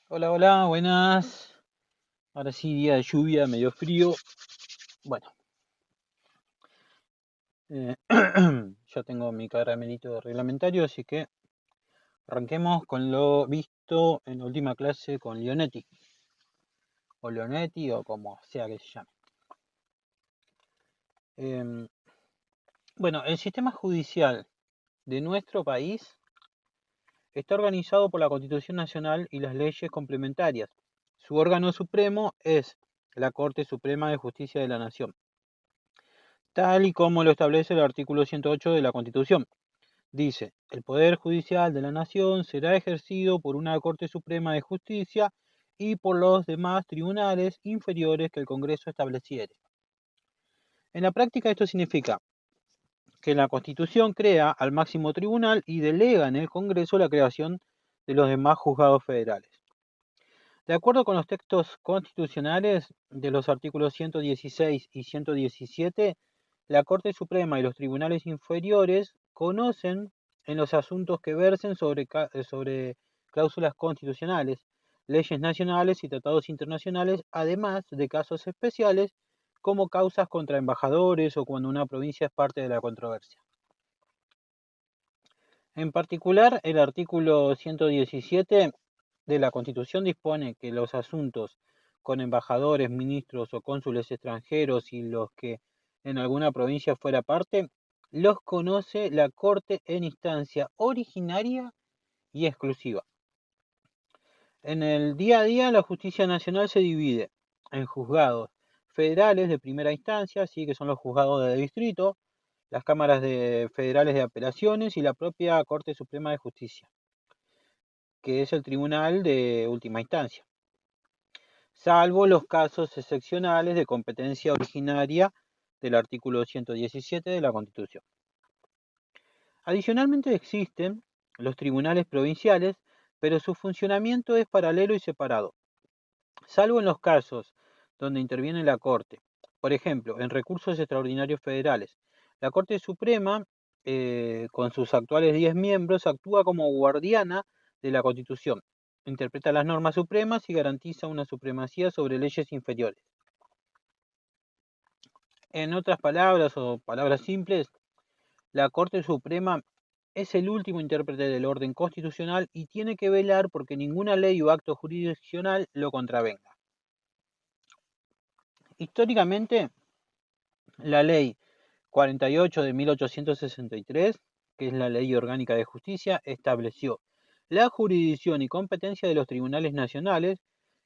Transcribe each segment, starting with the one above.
Hola, hola, buenas. Ahora sí, día de lluvia, medio frío. Bueno, eh, ya tengo mi caramelito reglamentario, así que arranquemos con lo visto en la última clase con Leonetti, o como sea que se llame. Em, bueno, el sistema judicial de nuestro país está organizado por la Constitución Nacional y las leyes complementarias. Su órgano supremo es la Corte Suprema de Justicia de la Nación, tal y como lo establece el artículo 108 de la Constitución. Dice, el Poder Judicial de la Nación será ejercido por una Corte Suprema de Justicia y por los demás tribunales inferiores que el Congreso estableciere. En la práctica esto significa que la Constitución crea al máximo tribunal y delega en el Congreso la creación de los demás juzgados federales. De acuerdo con los textos constitucionales de los artículos 116 y 117, la Corte Suprema y los tribunales inferiores conocen en los asuntos que versen sobre cláusulas constitucionales, leyes nacionales y tratados internacionales, además de casos especiales como causas contra embajadores o cuando una provincia es parte de la controversia. En particular, el artículo 117 de la Constitución dispone que los asuntos con embajadores, ministros o cónsules extranjeros y los que en alguna provincia fuera parte, los conoce la Corte en instancia originaria y exclusiva. En el día a día, la justicia nacional se divide en juzgados federales de primera instancia, sí, que son los juzgados de distrito, las cámaras federales de apelaciones y la propia Corte Suprema de Justicia, que es el tribunal de última instancia, salvo los casos excepcionales de competencia originaria del artículo 117 de la Constitución. Adicionalmente existen los tribunales provinciales, pero su funcionamiento es paralelo y separado, salvo en los casos donde interviene la Corte. Por ejemplo, en recursos extraordinarios federales, la Corte Suprema, con sus actuales 10 miembros, actúa como guardiana de la Constitución, interpreta las normas supremas y garantiza una supremacía sobre leyes inferiores. En otras palabras o palabras simples, la Corte Suprema es el último intérprete del orden constitucional y tiene que velar porque ninguna ley o acto jurisdiccional lo contravenga. Históricamente, la ley 48 de 1863, que es la Ley Orgánica de Justicia, estableció la jurisdicción y competencia de los tribunales nacionales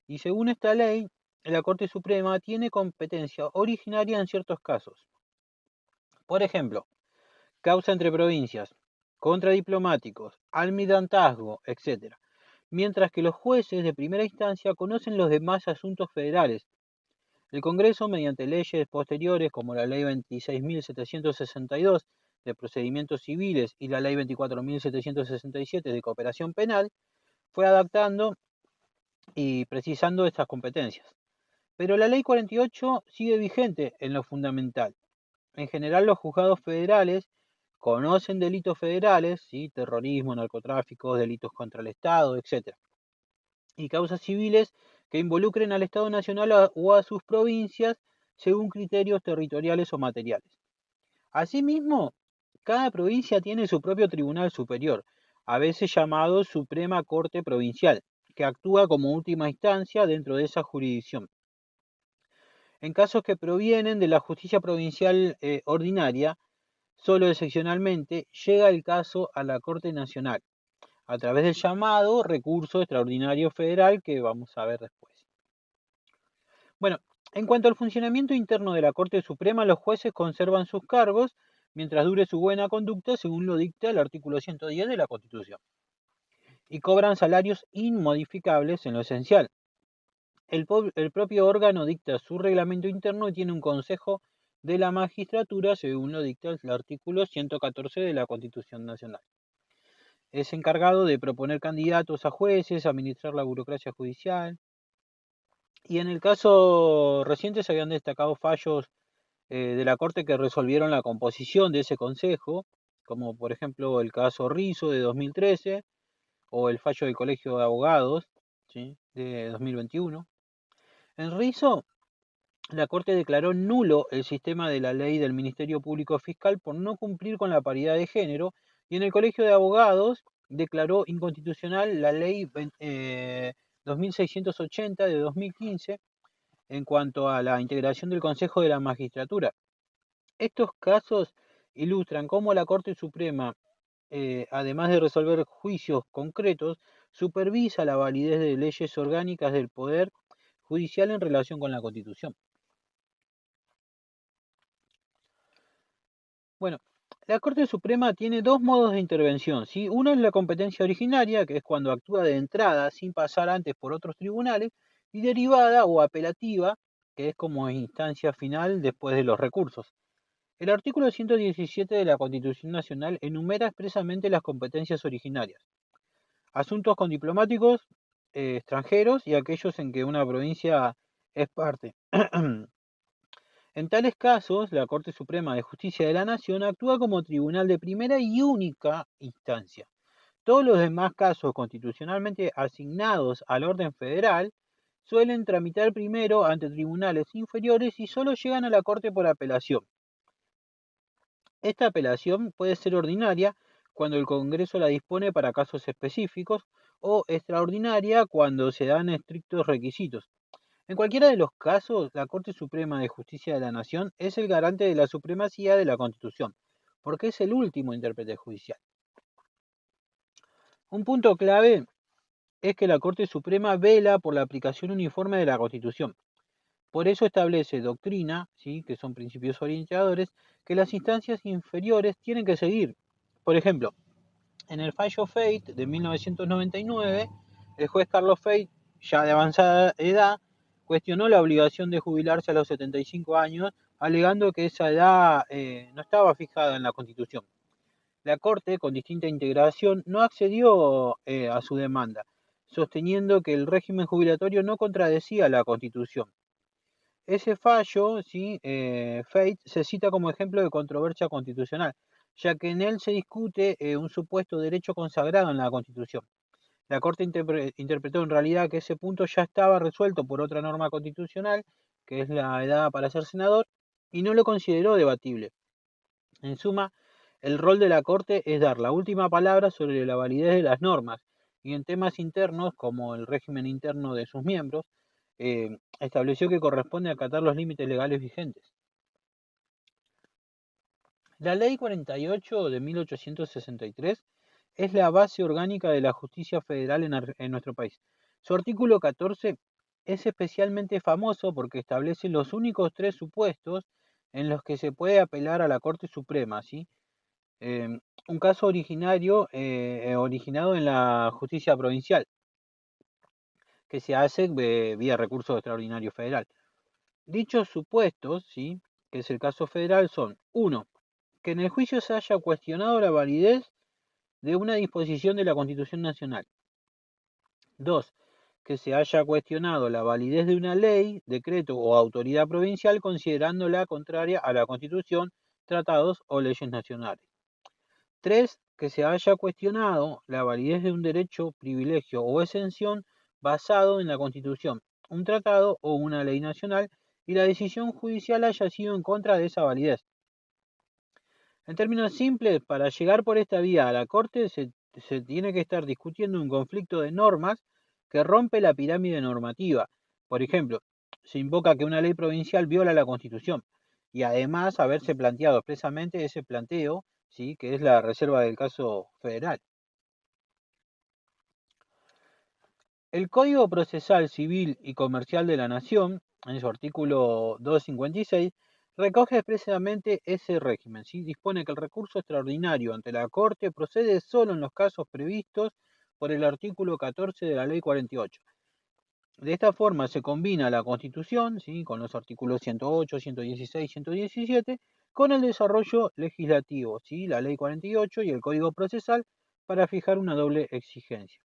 y según esta ley, la Corte Suprema tiene competencia originaria en ciertos casos. Por ejemplo, causa entre provincias, contra diplomáticos, almirantazgo, etc. Mientras que los jueces de primera instancia conocen los demás asuntos federales. El Congreso, mediante leyes posteriores como la Ley 26.762 de procedimientos civiles y la Ley 24.767 de cooperación penal, fue adaptando y precisando estas competencias. Pero la Ley 48 sigue vigente en lo fundamental. En general, los juzgados federales conocen delitos federales, ¿sí? Terrorismo, narcotráfico, delitos contra el Estado, etc. Y causas civiles que involucren al Estado Nacional o a sus provincias según criterios territoriales o materiales. Asimismo, cada provincia tiene su propio tribunal superior, a veces llamado Suprema Corte Provincial, que actúa como última instancia dentro de esa jurisdicción. En casos que provienen de la justicia provincial ordinaria, solo excepcionalmente llega el caso a la Corte Nacional, a través del llamado recurso extraordinario federal que vamos a ver después. Bueno, en cuanto al funcionamiento interno de la Corte Suprema, los jueces conservan sus cargos mientras dure su buena conducta, según lo dicta el artículo 110 de la Constitución, y cobran salarios inmodificables en lo esencial. El propio órgano dicta su reglamento interno y tiene un consejo de la magistratura, según lo dicta el artículo 114 de la Constitución Nacional. Es encargado de proponer candidatos a jueces, administrar la burocracia judicial. Y en el caso reciente se habían destacado fallos de la Corte que resolvieron la composición de ese consejo, como por ejemplo el caso Rizzo de 2013 o el fallo del Colegio de Abogados, ¿sí? de 2021. En Rizo, la Corte declaró nulo el sistema de la ley del Ministerio Público Fiscal por no cumplir con la paridad de género, y en el Colegio de Abogados declaró inconstitucional la ley 2680 de 2015 en cuanto a la integración del Consejo de la Magistratura. Estos casos ilustran cómo la Corte Suprema, además de resolver juicios concretos, supervisa la validez de leyes orgánicas del Poder Judicial en relación con la Constitución. Bueno, la Corte Suprema tiene dos modos de intervención, ¿sí? Uno es la competencia originaria, que es cuando actúa de entrada sin pasar antes por otros tribunales, y derivada o apelativa, que es como instancia final después de los recursos. El artículo 117 de la Constitución Nacional enumera expresamente las competencias originarias: asuntos con diplomáticos extranjeros y aquellos en que una provincia es parte. En tales casos, la Corte Suprema de Justicia de la Nación actúa como tribunal de primera y única instancia. Todos los demás casos constitucionalmente asignados al orden federal suelen tramitar primero ante tribunales inferiores y solo llegan a la Corte por apelación. Esta apelación puede ser ordinaria cuando el Congreso la dispone para casos específicos o extraordinaria cuando se dan estrictos requisitos. En cualquiera de los casos, la Corte Suprema de Justicia de la Nación es el garante de la supremacía de la Constitución, porque es el último intérprete judicial. Un punto clave es que la Corte Suprema vela por la aplicación uniforme de la Constitución. Por eso establece doctrina, ¿sí?, que son principios orientadores, que las instancias inferiores tienen que seguir. Por ejemplo, en el fallo Fate de 1999, el juez Carlos Fate, ya de avanzada edad, cuestionó la obligación de jubilarse a los 75 años, alegando que esa edad no estaba fijada en la Constitución. La Corte, con distinta integración, no accedió a su demanda, sosteniendo que el régimen jubilatorio no contradecía la Constitución. Ese fallo, ¿sí? Fate, se cita como ejemplo de controversia constitucional, ya que en él se discute un supuesto derecho consagrado en la Constitución. La Corte interpretó en realidad que ese punto ya estaba resuelto por otra norma constitucional, que es la edad para ser senador, y no lo consideró debatible. En suma, el rol de la Corte es dar la última palabra sobre la validez de las normas, y en temas internos, como el régimen interno de sus miembros, estableció que corresponde acatar los límites legales vigentes. La Ley 48 de 1863 es la base orgánica de la justicia federal en nuestro país. Su artículo 14 es especialmente famoso porque establece los únicos 3 supuestos en los que se puede apelar a la Corte Suprema, ¿sí? Un caso originado en la justicia provincial, que se hace vía recurso extraordinario federal. Dichos supuestos, ¿sí?, que es el caso federal, son: 1. Que en el juicio se haya cuestionado la validez de una disposición de la Constitución Nacional. 2. Que se haya cuestionado la validez de una ley, decreto o autoridad provincial considerándola contraria a la Constitución, tratados o leyes nacionales. 3. Que se haya cuestionado la validez de un derecho, privilegio o exención basado en la Constitución, un tratado o una ley nacional, y la decisión judicial haya sido en contra de esa validez. En términos simples, para llegar por esta vía a la Corte se tiene que estar discutiendo un conflicto de normas que rompe la pirámide normativa. Por ejemplo, se invoca que una ley provincial viola la Constitución, y además haberse planteado expresamente ese planteo, ¿sí?, que es la reserva del caso federal. El Código Procesal Civil y Comercial de la Nación, en su artículo 256, recoge expresamente ese régimen, ¿sí? Dispone que el recurso extraordinario ante la Corte procede solo en los casos previstos por el artículo 14 de la Ley 48. De esta forma se combina la Constitución, ¿sí?, con los artículos 108, 116, 117, con el desarrollo legislativo, ¿sí?, la Ley 48 y el Código Procesal, para fijar una doble exigencia: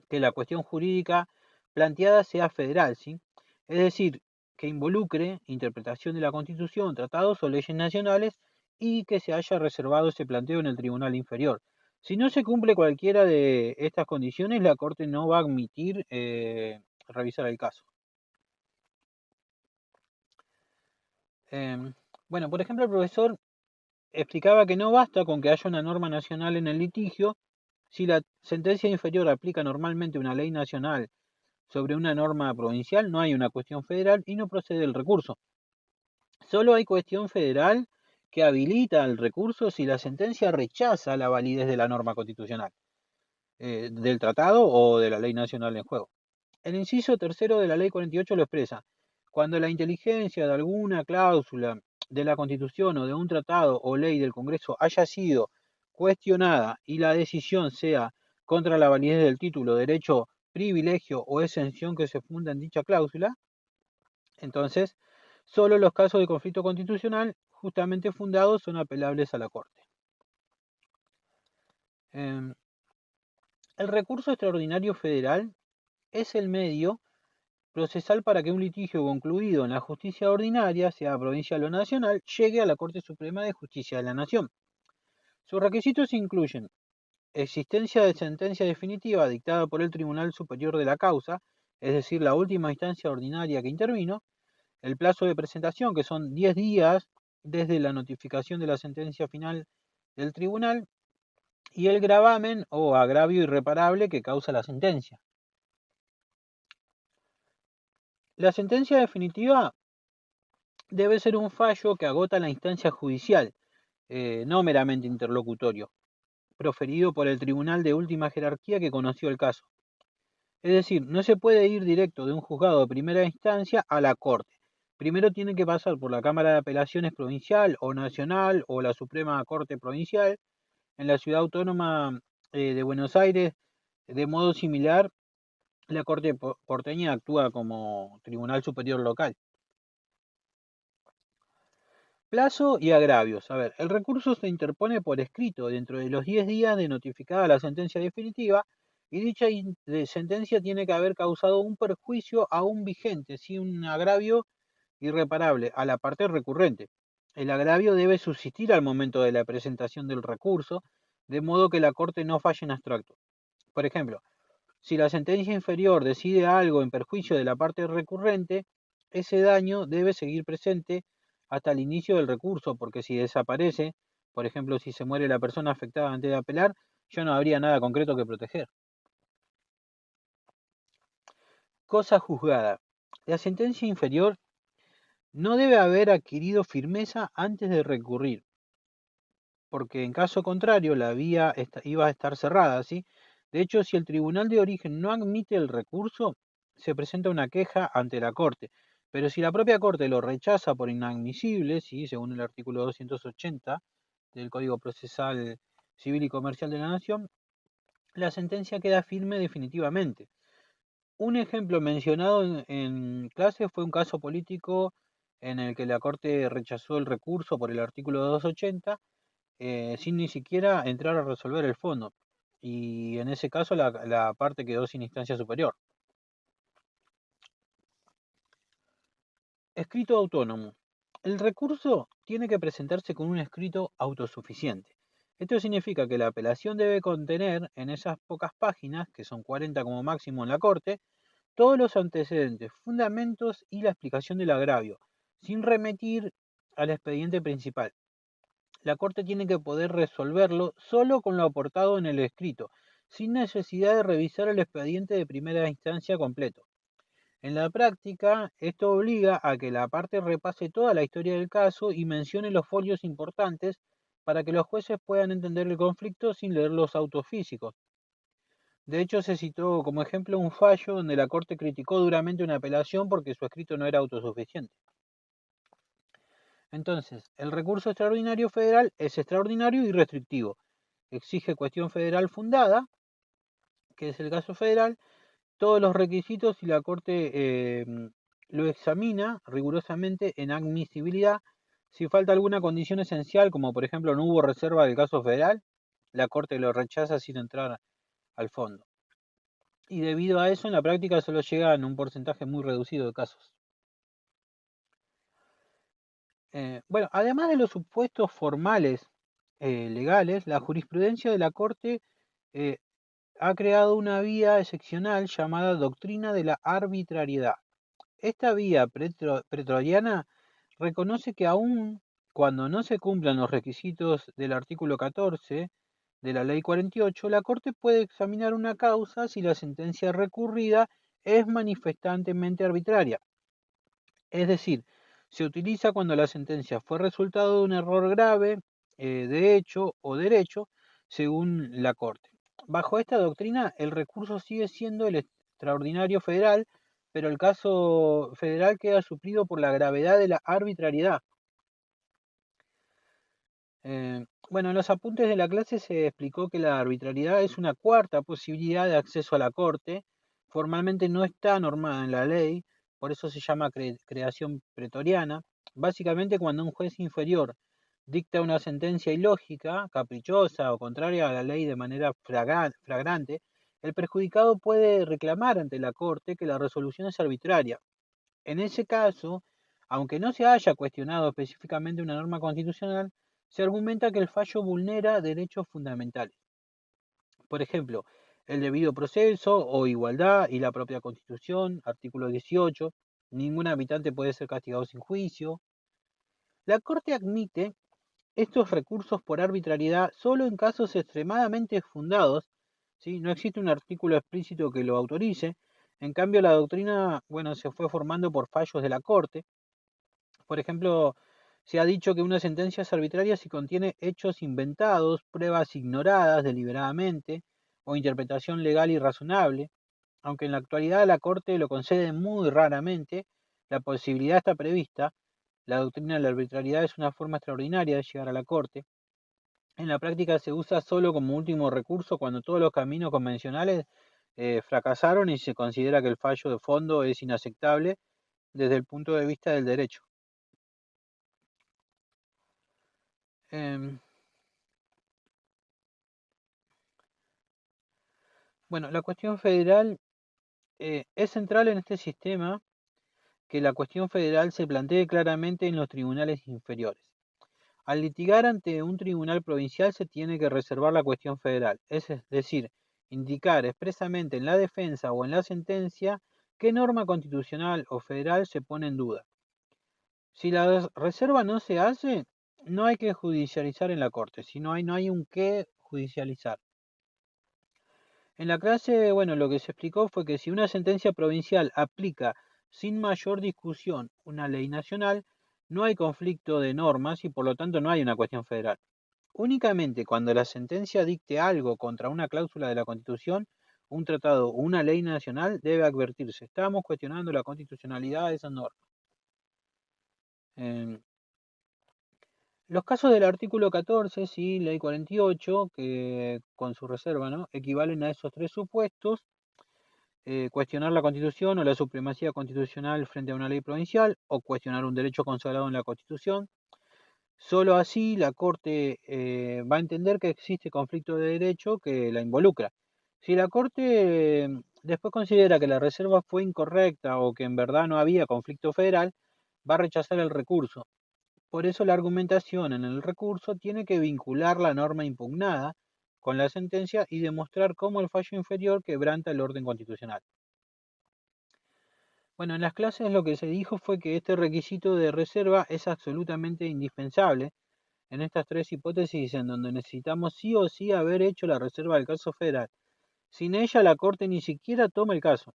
que la cuestión jurídica planteada sea federal, ¿sí?, es decir, que involucre interpretación de la Constitución, tratados o leyes nacionales, y que se haya reservado ese planteo en el tribunal inferior. Si no se cumple cualquiera de estas condiciones, la Corte no va a admitir revisar el caso. Bueno, por ejemplo, el profesor explicaba que no basta con que haya una norma nacional en el litigio. Si la sentencia inferior aplica normalmente una ley nacional sobre una norma provincial, no hay una cuestión federal y no procede el recurso. Solo hay cuestión federal que habilita el recurso si la sentencia rechaza la validez de la norma constitucional, del tratado o de la ley nacional en juego. El inciso tercero de la ley 48 lo expresa. Cuando la inteligencia de alguna cláusula de la Constitución o de un tratado o ley del Congreso haya sido cuestionada y la decisión sea contra la validez del título, derecho, privilegio o exención que se funda en dicha cláusula, entonces solo los casos de conflicto constitucional justamente fundados son apelables a la Corte. El recurso extraordinario federal es el medio procesal para que un litigio concluido en la justicia ordinaria, sea provincial o nacional, llegue a la Corte Suprema de Justicia de la Nación. Sus requisitos incluyen existencia de sentencia definitiva dictada por el Tribunal Superior de la causa, es decir, la última instancia ordinaria que intervino, el plazo de presentación, que son 10 días desde la notificación de la sentencia final del tribunal, y el gravamen o agravio irreparable que causa la sentencia. La sentencia definitiva debe ser un fallo que agota la instancia judicial, no meramente interlocutorio, proferido por el tribunal de última jerarquía que conoció el caso. Es decir, no se puede ir directo de un juzgado de primera instancia a la Corte. Primero tiene que pasar por la Cámara de Apelaciones Provincial o Nacional o la Suprema Corte Provincial. En la Ciudad Autónoma de Buenos Aires, de modo similar, la Corte porteña actúa como Tribunal Superior Local. Plazo y agravios. A ver, el recurso se interpone por escrito dentro de los 10 días de notificada la sentencia definitiva y dicha sentencia tiene que haber causado un perjuicio aún vigente, ¿sí? Un agravio irreparable a la parte recurrente. El agravio debe subsistir al momento de la presentación del recurso, de modo que la Corte no falle en abstracto. Por ejemplo, si la sentencia inferior decide algo en perjuicio de la parte recurrente, ese daño debe seguir presente hasta el inicio del recurso, porque si desaparece, por ejemplo, si se muere la persona afectada antes de apelar, ya no habría nada concreto que proteger. Cosa juzgada. La sentencia inferior no debe haber adquirido firmeza antes de recurrir, porque en caso contrario la vía iba a estar cerrada, ¿sí? De hecho, si el tribunal de origen no admite el recurso, se presenta una queja ante la Corte. Pero si la propia Corte lo rechaza por inadmisible, ¿sí? Según el artículo 280 del Código Procesal Civil y Comercial de la Nación, la sentencia queda firme definitivamente. Un ejemplo mencionado en clase fue un caso político en el que la Corte rechazó el recurso por el artículo 280 sin ni siquiera entrar a resolver el fondo. Y en ese caso la parte quedó sin instancia superior. Escrito autónomo. El recurso tiene que presentarse con un escrito autosuficiente. Esto significa que la apelación debe contener en esas pocas páginas, que son 40 como máximo en la Corte, todos los antecedentes, fundamentos y la explicación del agravio, sin remitir al expediente principal. La Corte tiene que poder resolverlo solo con lo aportado en el escrito, sin necesidad de revisar el expediente de primera instancia completo. En la práctica, esto obliga a que la parte repase toda la historia del caso y mencione los folios importantes para que los jueces puedan entender el conflicto sin leer los autos físicos. De hecho, se citó como ejemplo un fallo donde la Corte criticó duramente una apelación porque su escrito no era autosuficiente. Entonces, el recurso extraordinario federal es extraordinario y restrictivo. Exige cuestión federal fundada, que es el caso federal, todos los requisitos y la Corte lo examina rigurosamente en admisibilidad. Si falta alguna condición esencial, como por ejemplo no hubo reserva del caso federal, la Corte lo rechaza sin entrar al fondo. Y debido a eso, en la práctica solo llega en un porcentaje muy reducido de casos. Bueno, además de los supuestos formales legales, la jurisprudencia de la Corte ha creado una vía excepcional llamada doctrina de la arbitrariedad. Esta vía pretoriana reconoce que aun cuando no se cumplan los requisitos del artículo 14 de la Ley 48, la Corte puede examinar una causa si la sentencia recurrida es manifestantemente arbitraria. Es decir, se utiliza cuando la sentencia fue resultado de un error grave, de hecho o derecho, según la Corte. Bajo esta doctrina, el recurso sigue siendo el extraordinario federal, pero el caso federal queda suplido por la gravedad de la arbitrariedad. Bueno, en los apuntes de la clase se explicó que la arbitrariedad es una cuarta posibilidad de acceso a la Corte. Formalmente no está normada en la ley, por eso se llama creación pretoriana. Básicamente, cuando un juez inferior dicta una sentencia ilógica, caprichosa o contraria a la ley de manera flagrante, el perjudicado puede reclamar ante la Corte que la resolución es arbitraria. En ese caso, aunque no se haya cuestionado específicamente una norma constitucional, se argumenta que el fallo vulnera derechos fundamentales. Por ejemplo, el debido proceso o igualdad y la propia Constitución, artículo 18, ningún habitante puede ser castigado sin juicio. La Corte admite estos recursos por arbitrariedad solo en casos extremadamente fundados, ¿sí? No existe un artículo explícito que lo autorice. En cambio, la doctrina, bueno, se fue formando por fallos de la Corte. Por ejemplo, se ha dicho que una sentencia es arbitraria si contiene hechos inventados, pruebas ignoradas deliberadamente o interpretación legal irrazonable. Aunque en la actualidad la Corte lo concede muy raramente, la posibilidad está prevista. La doctrina de la arbitrariedad es una forma extraordinaria de llegar a la Corte. En la práctica se usa solo como último recurso cuando todos los caminos convencionales fracasaron y se considera que el fallo de fondo es inaceptable desde el punto de vista del derecho. Em, Bueno, la cuestión federal es central en este sistema que la cuestión federal se plantee claramente en los tribunales inferiores. Al litigar ante un tribunal provincial se tiene que reservar la cuestión federal, es decir, indicar expresamente en la defensa o en la sentencia qué norma constitucional o federal se pone en duda. Si la reserva no se hace, no hay que judicializar en la Corte, si no hay un qué judicializar. En la clase, bueno, lo que se explicó fue que si una sentencia provincial aplica sin mayor discusión una ley nacional, no hay conflicto de normas y por lo tanto no hay una cuestión federal. Únicamente cuando la sentencia dicte algo contra una cláusula de la Constitución, un tratado o una ley nacional, debe advertirse. Estamos cuestionando la constitucionalidad de esa norma. Los casos del artículo 14, sí, ley 48, que con su reserva, ¿no?, equivalen a esos tres supuestos. Cuestionar la Constitución o la supremacía constitucional frente a una ley provincial o cuestionar un derecho consagrado en la Constitución. Solo así la Corte va a entender que existe conflicto de derecho que la involucra. Si la Corte después considera que la reserva fue incorrecta o que en verdad no había conflicto federal, va a rechazar el recurso. Por eso la argumentación en el recurso tiene que vincular la norma impugnada con la sentencia y demostrar cómo el fallo inferior quebranta el orden constitucional. Bueno, en las clases lo que se dijo fue que este requisito de reserva es absolutamente indispensable en estas tres hipótesis en donde necesitamos sí o sí haber hecho la reserva del caso federal. Sin ella la Corte ni siquiera toma el caso.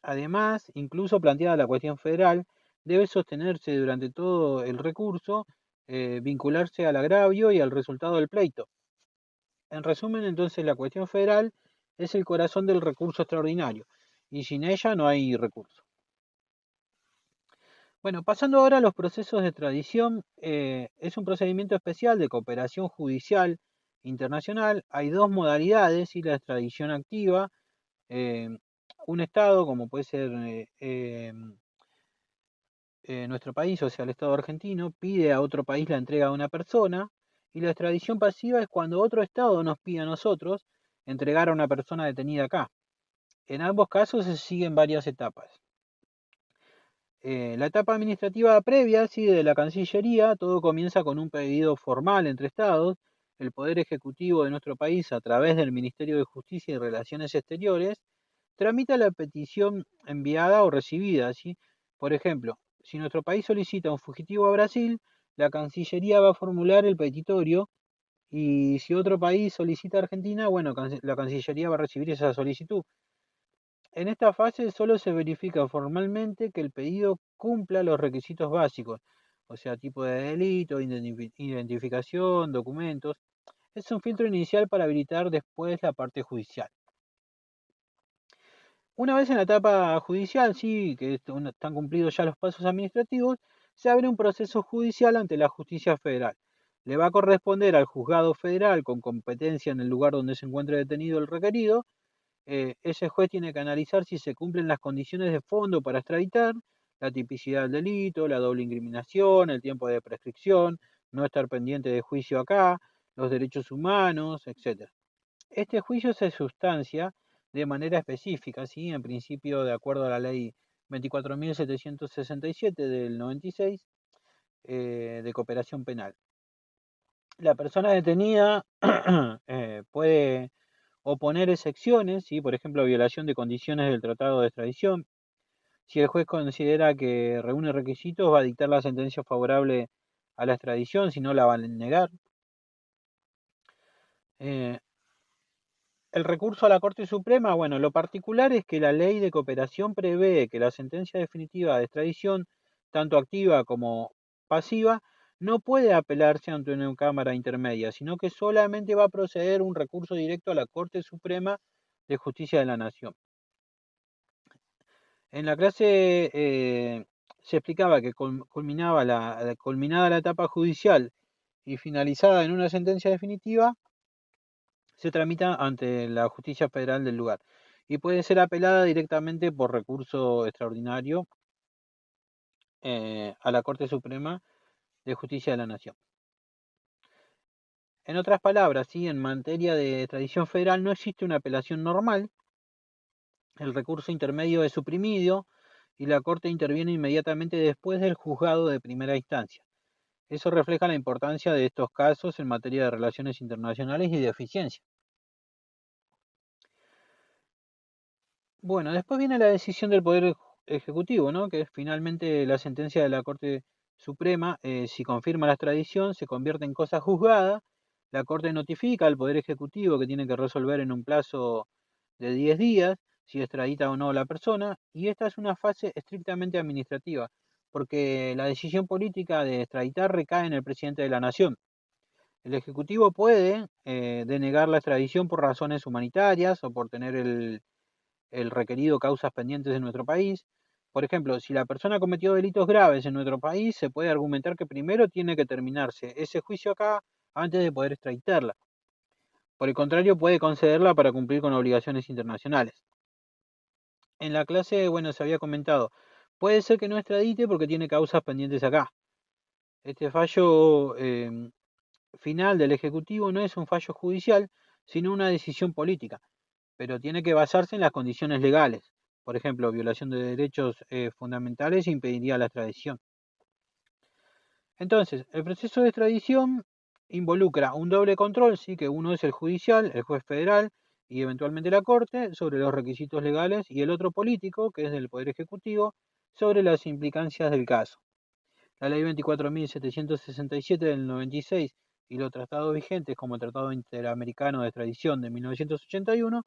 Además, incluso planteada la cuestión federal, debe sostenerse durante todo el recurso, vincularse al agravio y al resultado del pleito. En resumen, entonces, la cuestión federal es el corazón del recurso extraordinario y sin ella no hay recurso. Bueno, pasando ahora a los procesos de extradición, es un procedimiento especial de cooperación judicial internacional. Hay dos modalidades, y la extradición activa. eh, un Estado, como puede ser nuestro país, o sea, el Estado argentino, pide a otro país la entrega de una persona, y la extradición pasiva es cuando otro Estado nos pide a nosotros entregar a una persona detenida acá. En ambos casos se siguen varias etapas. La etapa administrativa previa, sí, de la Cancillería, todo comienza con un pedido formal entre estados, el Poder Ejecutivo de nuestro país, a través del Ministerio de Justicia y Relaciones Exteriores, tramita la petición enviada o recibida, ¿sí? Por ejemplo, si nuestro país solicita un fugitivo a Brasil, la Cancillería va a formular el petitorio y si otro país solicita a Argentina, bueno, la Cancillería va a recibir esa solicitud. En esta fase solo se verifica formalmente que el pedido cumpla los requisitos básicos, o sea, tipo de delito, identificación, documentos. Es un filtro inicial para habilitar después la parte judicial. Una vez en la etapa judicial, sí, que están cumplidos ya los pasos administrativos, se abre un proceso judicial ante la justicia federal. Le va a corresponder al juzgado federal con competencia en el lugar donde se encuentre detenido el requerido. Ese juez tiene que analizar si se cumplen las condiciones de fondo para extraditar, la tipicidad del delito, la doble incriminación, el tiempo de prescripción, no estar pendiente de juicio acá, los derechos humanos, etc. Este juicio se sustancia de manera específica, ¿sí? En principio, de acuerdo a la ley 24.767 del 96 de cooperación penal. La persona detenida puede oponer excepciones, ¿sí? Por ejemplo, violación de condiciones del tratado de extradición. Si el juez considera que reúne requisitos, va a dictar la sentencia favorable a la extradición, si no la va a negar. Eh, El recurso a la Corte Suprema, bueno, lo particular es que la ley de cooperación prevé que la sentencia definitiva de extradición, tanto activa como pasiva, no puede apelarse ante una Cámara intermedia, sino que solamente va a proceder un recurso directo a la Corte Suprema de Justicia de la Nación. En la clase se explicaba que culminada la etapa judicial y finalizada en una sentencia definitiva, se tramita ante la justicia federal del lugar y puede ser apelada directamente por recurso extraordinario a la Corte Suprema de Justicia de la Nación. En otras palabras, ¿sí? En materia de extradición federal no existe una apelación normal, el recurso intermedio es suprimido y la Corte interviene inmediatamente después del juzgado de primera instancia. Eso refleja la importancia de estos casos en materia de relaciones internacionales y de eficiencia. Bueno, después viene la decisión del Poder Ejecutivo, ¿no? Que es finalmente la sentencia de la Corte Suprema. Si confirma la extradición, se convierte en cosa juzgada. La Corte notifica al Poder Ejecutivo que tiene que resolver en un plazo de 10 días si extradita o no a la persona. Y esta es una fase estrictamente administrativa, porque la decisión política de extraditar recae en el presidente de la Nación. El Ejecutivo puede denegar la extradición por razones humanitarias o por tener el requerido causas pendientes en nuestro país. Por ejemplo, si la persona cometió delitos graves en nuestro país, se puede argumentar que primero tiene que terminarse ese juicio acá antes de poder extraditarla. Por el contrario, puede concederla para cumplir con obligaciones internacionales. En la clase, bueno, se había comentado, puede ser que no extradite porque tiene causas pendientes acá. Este fallo final del Ejecutivo no es un fallo judicial, sino una decisión política, pero tiene que basarse en las condiciones legales. Por ejemplo, violación de derechos fundamentales impediría la extradición. Entonces, el proceso de extradición involucra un doble control, sí, que uno es el judicial, el juez federal y eventualmente la Corte sobre los requisitos legales y el otro político, que es del Poder Ejecutivo, sobre las implicancias del caso. La ley 24.767 del 96 y los tratados vigentes como el Tratado Interamericano de Extradición de 1981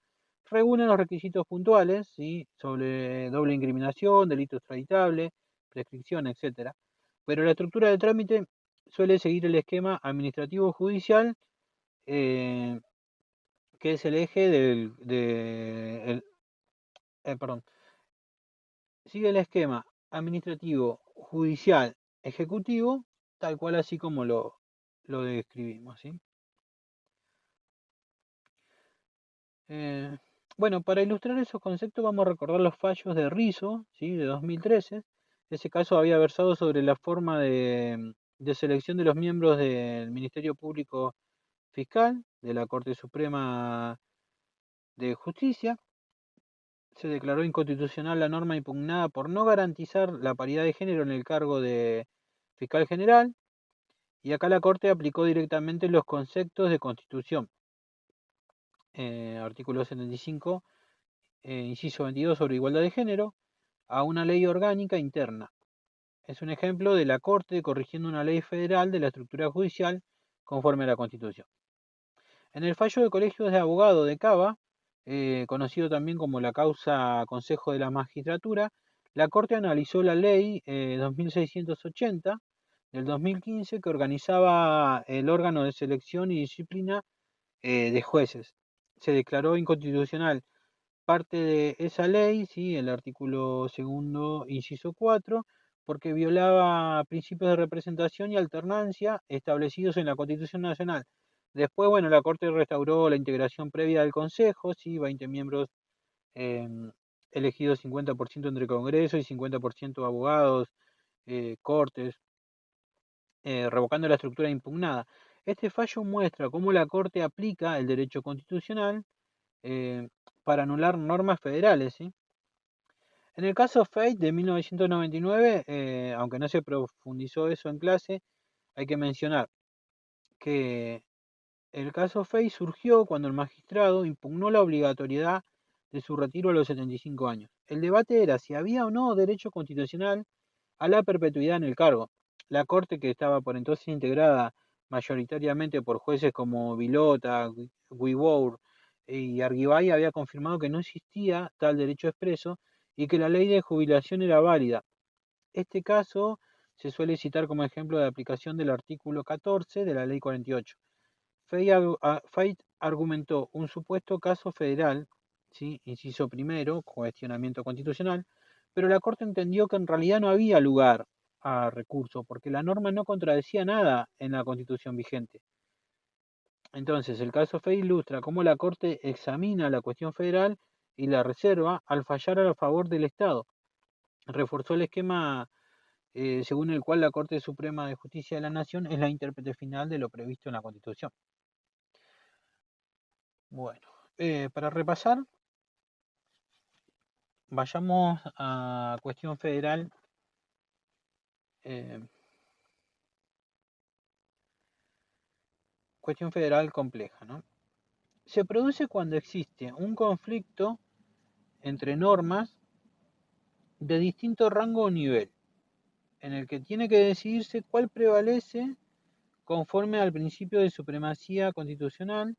regulan los requisitos puntuales, ¿sí? Sobre doble incriminación, delito extraditable, prescripción, etc. Pero la estructura del trámite suele seguir el esquema administrativo judicial, eh, que es el eje perdón, sigue el esquema administrativo, judicial, ejecutivo, tal cual así como lo describimos, ¿sí? Eh, bueno, para ilustrar esos conceptos vamos a recordar los fallos de Rizzo, ¿sí? De 2013. Ese caso había versado sobre la forma de selección de los miembros del Ministerio Público Fiscal, de la Corte Suprema de Justicia. Se declaró inconstitucional la norma impugnada por no garantizar la paridad de género en el cargo de fiscal general. Y acá la Corte aplicó directamente los conceptos de Constitución. Artículo 75, inciso 22 sobre igualdad de género, a una ley orgánica interna. Es un ejemplo de la Corte corrigiendo una ley federal de la estructura judicial conforme a la Constitución. En el fallo de colegios de abogados de Cava, conocido también como la causa Consejo de la Magistratura, la Corte analizó la ley 2680 del 2015 que organizaba el órgano de selección y disciplina de jueces. Se declaró inconstitucional parte de esa ley, ¿sí? El artículo segundo, inciso 4, porque violaba principios de representación y alternancia establecidos en la Constitución Nacional. Después, bueno, la Corte restauró la integración previa del Consejo, ¿sí? 20 miembros eh, elegidos 50% entre Congreso y 50% abogados, cortes, revocando la estructura impugnada. Este fallo muestra cómo la Corte aplica el derecho constitucional eh, para anular normas federales, ¿sí? En el caso Fate de 1999, aunque no se profundizó eso en clase, hay que mencionar que el caso Fate surgió cuando el magistrado impugnó la obligatoriedad de su retiro a los 75 años. El debate era si había o no derecho constitucional a la perpetuidad en el cargo. La Corte, que estaba por entonces integrada mayoritariamente por jueces como Vilota, Wibour y Argibay, había confirmado que no existía tal derecho expreso y que la ley de jubilación era válida. Este caso se suele citar como ejemplo de aplicación del artículo 14 de la ley 48. Feit argumentó un supuesto caso federal, ¿sí? Inciso primero, cuestionamiento constitucional, pero la Corte entendió que en realidad no había lugar a recurso, porque la norma no contradecía nada en la Constitución vigente. Entonces, el caso Feit ilustra cómo la Corte examina la cuestión federal y la reserva al fallar a favor del Estado. Reforzó el esquema según el cual la Corte Suprema de Justicia de la Nación es la intérprete final de lo previsto en la Constitución. Bueno, para repasar, vayamos a cuestión federal. eh, Cuestión federal compleja, ¿no? Se produce cuando existe un conflicto entre normas de distinto rango o nivel, en el que tiene que decidirse cuál prevalece conforme al principio de supremacía constitucional,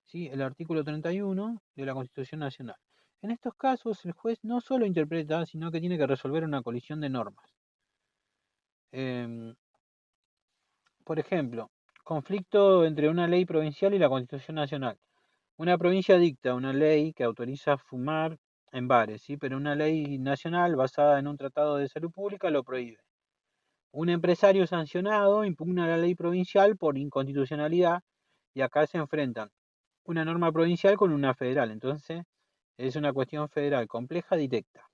¿sí? El artículo 31 de la Constitución Nacional. En estos casos, el juez no solo interpreta, sino que tiene que resolver una colisión de normas. Em, por ejemplo, conflicto entre una ley provincial y la Constitución Nacional. Una provincia dicta una ley que autoriza fumar en bares, ¿sí? Pero una ley nacional basada en un tratado de salud pública lo prohíbe. Un empresario sancionado impugna la ley provincial por inconstitucionalidad y acá se enfrentan una norma provincial con una federal. Entonces, es una cuestión federal compleja directa.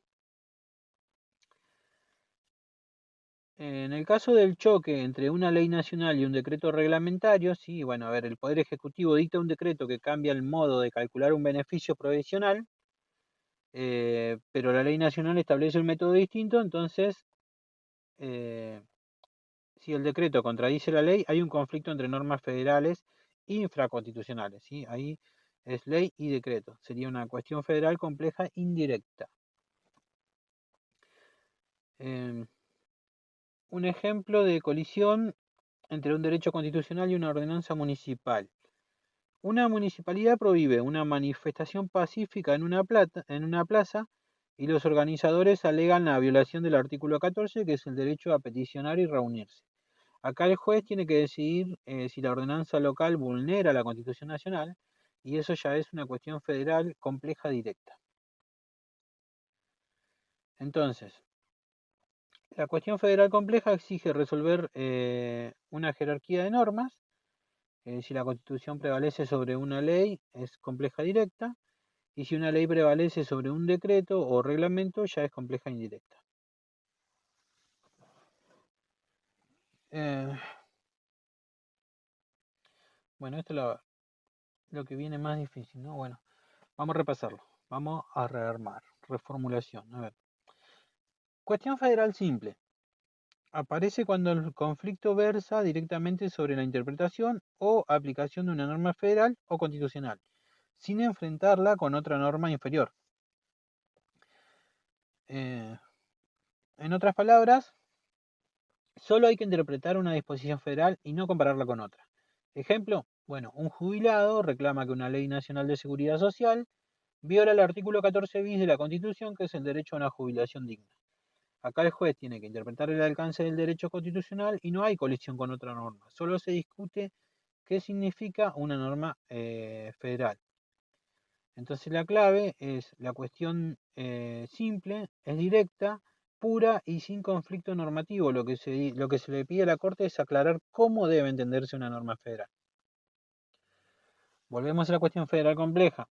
En el caso del choque entre una ley nacional y un decreto reglamentario, sí, bueno, a ver, el Poder Ejecutivo dicta un decreto que cambia el modo de calcular un beneficio provisional, pero la ley nacional establece un método distinto, entonces, eh, si el decreto contradice la ley, hay un conflicto entre normas federales e infraconstitucionales, ¿sí? Ahí es ley y decreto. Sería una cuestión federal compleja indirecta. Eh, un ejemplo de colisión entre un derecho constitucional y una ordenanza municipal. Una municipalidad prohíbe una manifestación pacífica en una plaza y los organizadores alegan la violación del artículo 14, que es el derecho a peticionar y reunirse. Acá el juez tiene que decidir si la ordenanza local vulnera la Constitución Nacional y eso ya es una cuestión federal compleja directa. Entonces, la cuestión federal compleja exige resolver una jerarquía de normas. Si la Constitución prevalece sobre una ley, es compleja directa. Y si una ley prevalece sobre un decreto o reglamento, ya es compleja indirecta. Eh, bueno, esto es lo que viene más difícil, ¿no? Bueno, vamos a repasarlo. Vamos a rearmar. Reformulación. A ver. Cuestión federal simple. Aparece cuando el conflicto versa directamente sobre la interpretación o aplicación de una norma federal o constitucional, sin enfrentarla con otra norma inferior. En otras palabras, solo hay que interpretar una disposición federal y no compararla con otra. Ejemplo, bueno, un jubilado reclama que una ley nacional de seguridad social viola el artículo 14 bis de la Constitución, que es el derecho a una jubilación digna. Acá el juez tiene que interpretar el alcance del derecho constitucional y no hay colisión con otra norma, solo se discute qué significa una norma federal. Entonces la clave es la cuestión simple, es directa, pura y sin conflicto normativo. Lo que se le pide a la Corte es aclarar cómo debe entenderse una norma federal. Volvemos a la cuestión federal compleja.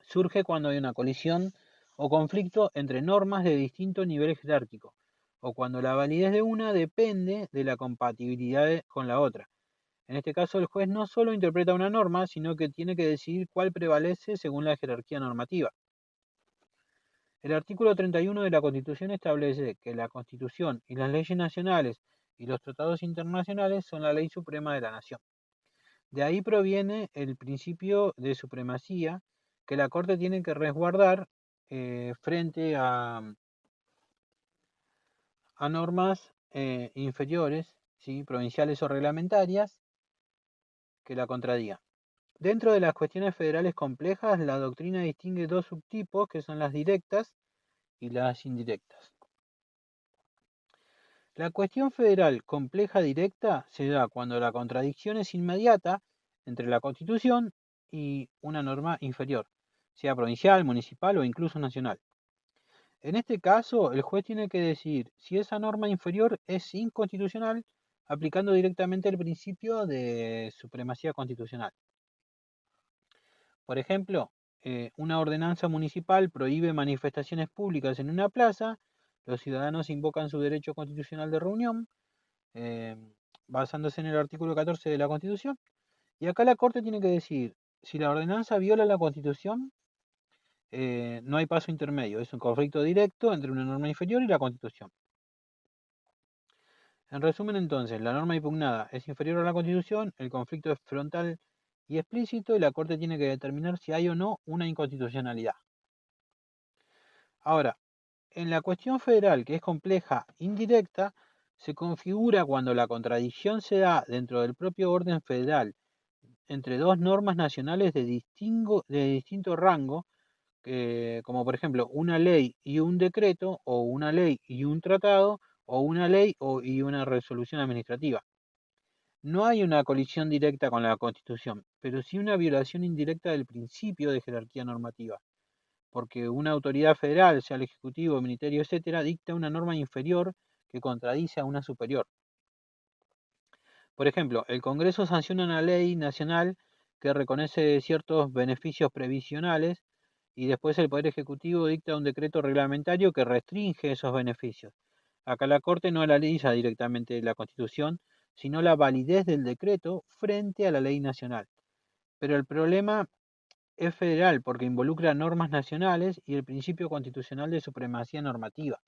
Surge cuando hay una colisión o conflicto entre normas de distinto nivel jerárquico, o cuando la validez de una depende de la compatibilidad con la otra. En este caso, el juez no solo interpreta una norma, sino que tiene que decidir cuál prevalece según la jerarquía normativa. El artículo 31 de la Constitución establece que la Constitución y las leyes nacionales y los tratados internacionales son la ley suprema de la nación. De ahí proviene el principio de supremacía que la Corte tiene que resguardar frente a normas inferiores, ¿sí?, provinciales o reglamentarias, que la contradigan. Dentro de las cuestiones federales complejas, la doctrina distingue dos subtipos, que son las directas y las indirectas. La cuestión federal compleja directa se da cuando la contradicción es inmediata entre la Constitución y una norma inferior, sea provincial, municipal o incluso nacional. En este caso, el juez tiene que decidir si esa norma inferior es inconstitucional, aplicando directamente el principio de supremacía constitucional. Por ejemplo, una ordenanza municipal prohíbe manifestaciones públicas en una plaza, los ciudadanos invocan su derecho constitucional de reunión, eh, basándose en el artículo 14 de la Constitución, y acá la Corte tiene que decidir si la ordenanza viola la Constitución. No hay paso intermedio, es un conflicto directo entre una norma inferior y la Constitución. En resumen, entonces, la norma impugnada es inferior a la Constitución, el conflicto es frontal y explícito y la Corte tiene que determinar si hay o no una inconstitucionalidad. Ahora, en la cuestión federal, que es compleja, indirecta, se configura cuando la contradicción se da dentro del propio orden federal entre dos normas nacionales de distinto rango, como por ejemplo una ley y un decreto, o una ley y un tratado, o una ley y una resolución administrativa. No hay una colisión directa con la Constitución, pero sí una violación indirecta del principio de jerarquía normativa, porque una autoridad federal, sea el Ejecutivo, el Ministerio, etcétera, dicta una norma inferior que contradice a una superior. Por ejemplo, el Congreso sanciona una ley nacional que reconoce ciertos beneficios previsionales y después el Poder Ejecutivo dicta un decreto reglamentario que restringe esos beneficios. Acá la Corte no analiza directamente la Constitución, sino la validez del decreto frente a la ley nacional. Pero el problema es federal porque involucra normas nacionales y el principio constitucional de supremacía normativa.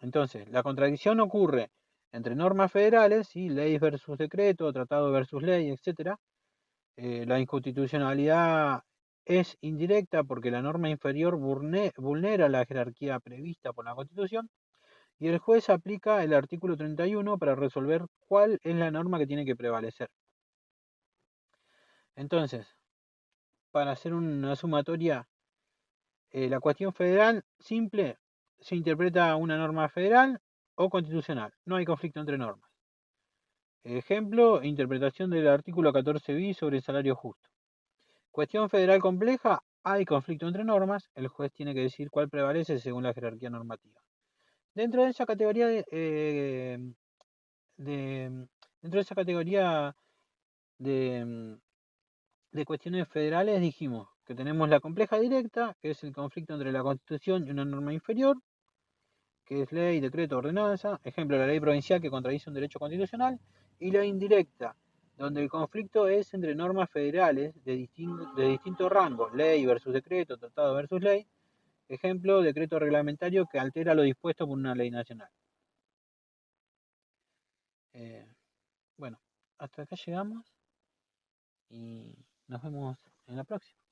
Entonces, la contradicción ocurre entre normas federales, ¿sí?, ley versus decreto, tratado versus ley, etc. La inconstitucionalidad es indirecta porque la norma inferior vulnera la jerarquía prevista por la Constitución y el juez aplica el artículo 31 para resolver cuál es la norma que tiene que prevalecer. Entonces, para hacer una sumatoria, la cuestión federal simple se interpreta una norma federal o constitucional. No hay conflicto entre normas. Ejemplo, interpretación del artículo 14 bis sobre el salario justo. Cuestión federal compleja, hay conflicto entre normas, el juez tiene que decir cuál prevalece según la jerarquía normativa. Dentro de esa categoría dentro de esa categoría de cuestiones federales dijimos que tenemos la compleja directa, que es el conflicto entre la Constitución y una norma inferior, que es ley, decreto, ordenanza, ejemplo, la ley provincial que contradice un derecho constitucional, y la indirecta, donde el conflicto es entre normas federales de distinto rango, ley versus decreto, tratado versus ley, Ejemplo, decreto reglamentario que altera lo dispuesto por una ley nacional. Eh, bueno, hasta acá llegamos y nos vemos en la próxima.